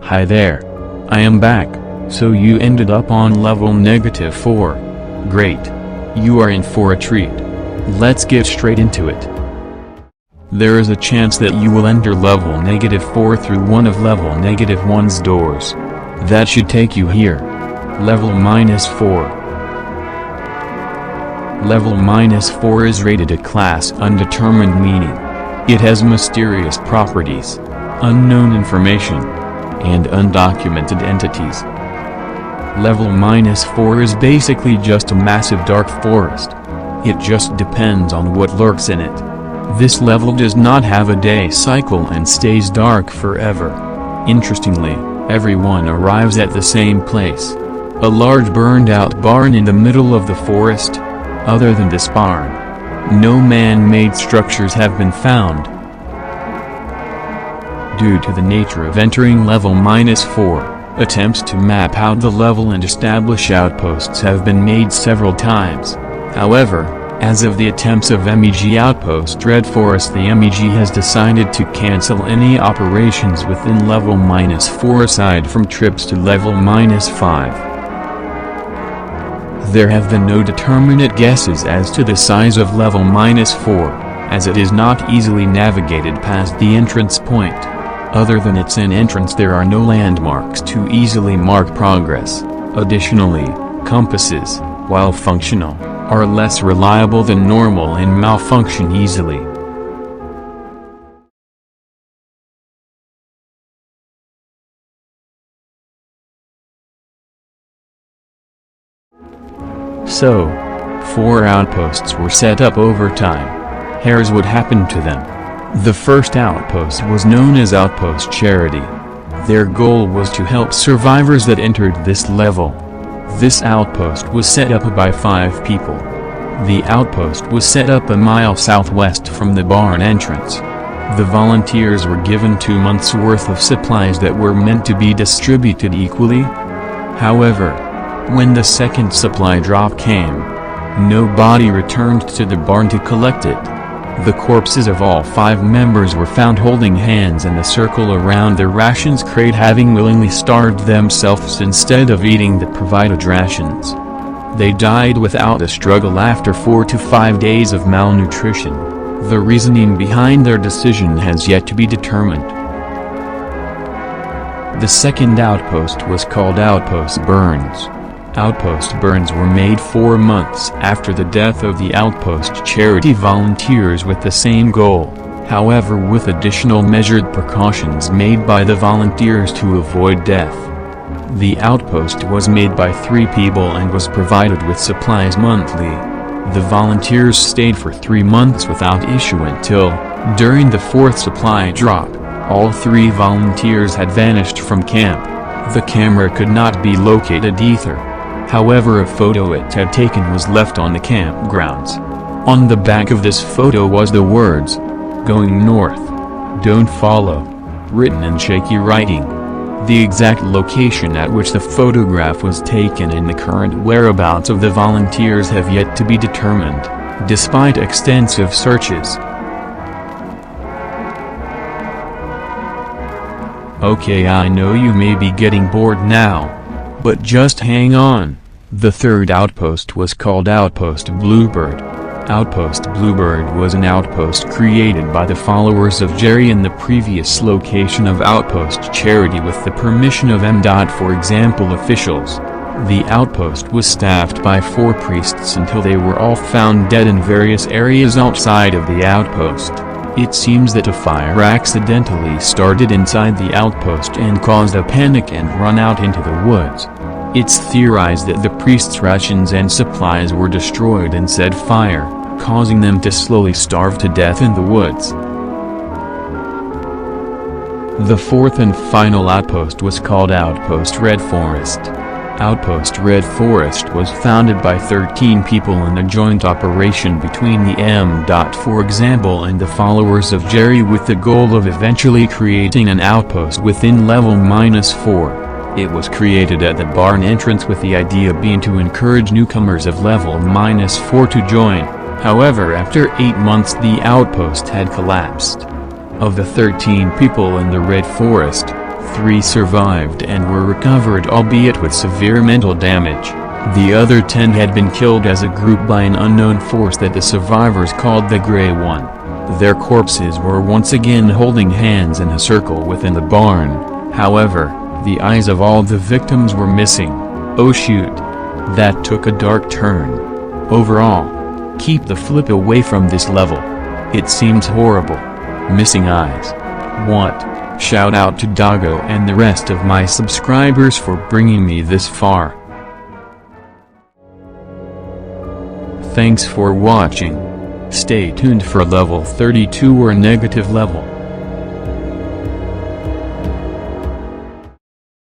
Hi there. I am back. So you ended up on level -4. Great. You are in for a treat. Let's get straight into it. There is a chance that you will enter level -4 through one of level -1's doors. That should take you here. Level -4. Level -4 is rated a class undetermined, meaning it has mysterious properties, unknown information, and undocumented entities. Level -4 is basically just a massive dark forest. It just depends on what lurks in it. This level does not have a day cycle and stays dark forever. Interestingly, everyone arrives at the same place. A large burned-out barn in the middle of the forest. Other than this barn, no man-made structures have been found. Due to the nature of entering level -4, attempts to map out the level and establish outposts have been made several times. However, as of the attempts of MEG Outpost Red Forest, the MEG has decided to cancel any operations within level -4 aside from trips to level -5. There have been no determinate guesses as to the size of level -4, as it is not easily navigated past the entrance point. Other than its entrance, there are no landmarks to easily mark progress. Additionally, compasses, while functional, are less reliable than normal and malfunction easily. So, 4 outposts were set up over time. Here's what happened to them. The first outpost was known as Outpost Charity. Their goal was to help survivors that entered this level. This outpost was set up by 5 people. The outpost was set up a mile southwest from the barn entrance. The volunteers were given 2 months' worth of supplies that were meant to be distributed equally. However, when the second supply drop came, nobody returned to the barn to collect it. The corpses of all 5 members were found holding hands in a circle around their rations crate, having willingly starved themselves instead of eating the provided rations. They died without a struggle after 4 to 5 days of malnutrition. The reasoning behind their decision has yet to be determined. The second outpost was called Outpost Burns. Outpost burns were made 4 months after the death of the Outpost Charity volunteers with the same goal, however with additional measured precautions made by the volunteers to avoid death. The outpost was made by 3 people and was provided with supplies monthly. The volunteers stayed for 3 months without issue until, during the 4th supply drop, all 3 volunteers had vanished from camp. The camera could not be located either. However, a photo it had taken was left on the campgrounds. On the back of this photo was the words, "Going north. Don't follow," written in shaky writing. The exact location at which the photograph was taken and the current whereabouts of the volunteers have yet to be determined, despite extensive searches. Okay, I know you may be getting bored now. But just hang on. The third outpost was called Outpost Bluebird. Outpost Bluebird was an outpost created by the followers of Jerry in the previous location of Outpost Charity with the permission of for example officials. The outpost was staffed by 4 priests until they were all found dead in various areas outside of the outpost. It seems that a fire accidentally started inside the outpost and caused a panic and run out into the woods. It's theorized that the priests' rations and supplies were destroyed in said fire, causing them to slowly starve to death in the woods. The 4th and final outpost was called Outpost Red Forest. Outpost Red Forest was founded by 13 people in a joint operation between the for example and the followers of Jerry with the goal of eventually creating an outpost within level -4. It was created at the barn entrance with the idea being to encourage newcomers of level -4 to join. However, after 8 months the outpost had collapsed. Of the 13 people in the Red Forest, 3 survived and were recovered, albeit with severe mental damage. The other 10 had been killed as a group by an unknown force that the survivors called the Grey One. Their corpses were once again holding hands in a circle within the barn. However, the eyes of all the victims were missing. Oh shoot. That took a dark turn. Overall, keep the flip away from this level. It seems horrible. Missing eyes. What? Shout out to Doggo and the rest of my subscribers for bringing me this far. Thanks for watching. Stay tuned for level 32 or negative level.